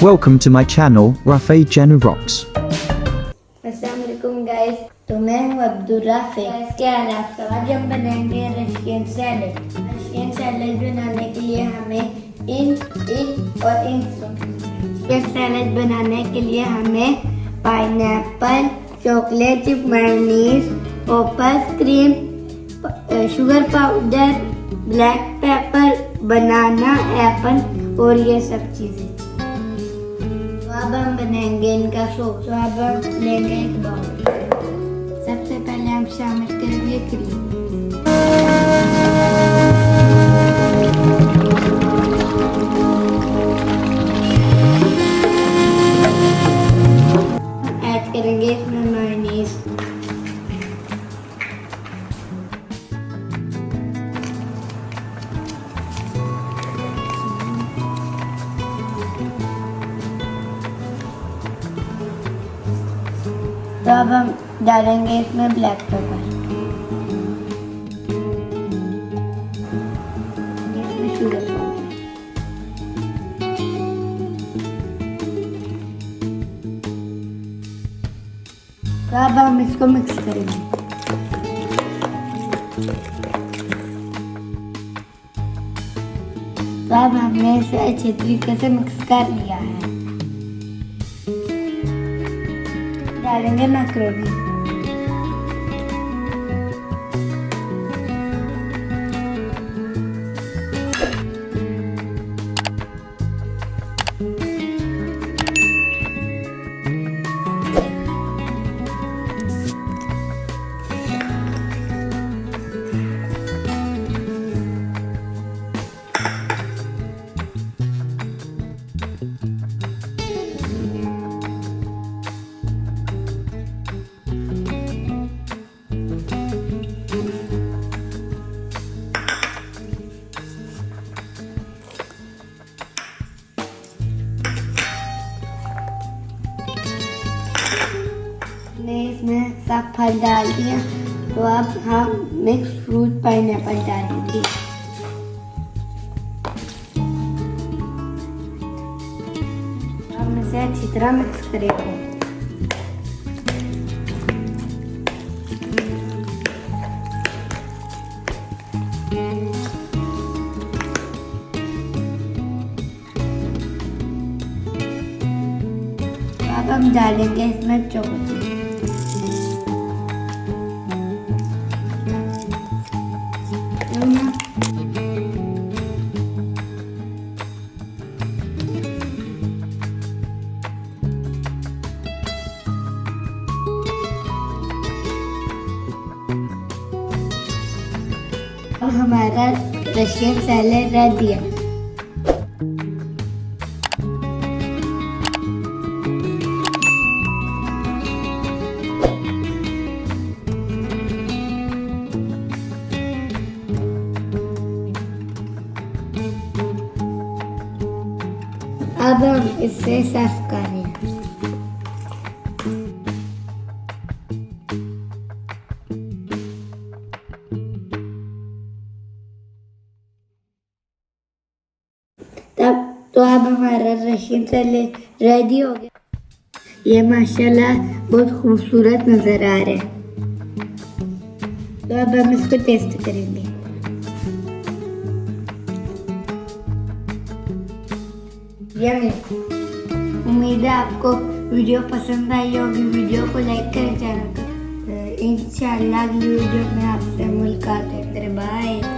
Welcome to my channel, Rafe Jenu Rocks. अस्सलाम वालेकुम guys, तो मैं हूँ अब्दुल राफे। क्या हाल है आपका? आज हम बनाएंगे रशियन सैलेड। रशियन सैलेड बनाने के लिए हमें इन रशियन सैलेड बनाने के लिए हमें पाइनएप्पल, चॉकलेट चिप, मेयोनीज, ओपस cream, sugar powder, black pepper, banana, apple और ये सब चीजें। अब हम बनाएंगे इनका सॉस। तो अब हम लेंगे एक बाउल। सबसे पहले हम शामिल करेंगे क्रीम। हम ऐड करेंगे इसमें मेयोनीज, तो अब हम डालेंगे इसमें ब्लैक पेपर, इसमें शुगर पाउडर, तो अब हम इसको मिक्स करेंगे। तो अब हमने इसे अच्छे तरीके से मिक्स कर लिया है। डालेंगे मैक्रोनी, इसमें सब फल डाल दिया। तो अब हम मिक्स फ्रूट पाइनएप्पल डालेंगे। हम इसे अच्छी तरह मिक्स करेंगे। अब हम डालेंगे इसमें चॉकलेट। अब हमारा रशियन सैलेड रेडी है। अब हम इसे सर्व करें। तो अब हमारा रशियन सैलेड रेडी हो गया। ये माशाल्लाह बहुत खूबसूरत नजर आ रहा है। तो अब हम इसको टेस्ट करेंगे। यम्मी। उम्मीद है आपको वीडियो पसंद आई होगी। वीडियो को लाइक करें, चैनल को। इंशाल्लाह अगली वीडियो में आपसे मुलाकात है। बाय।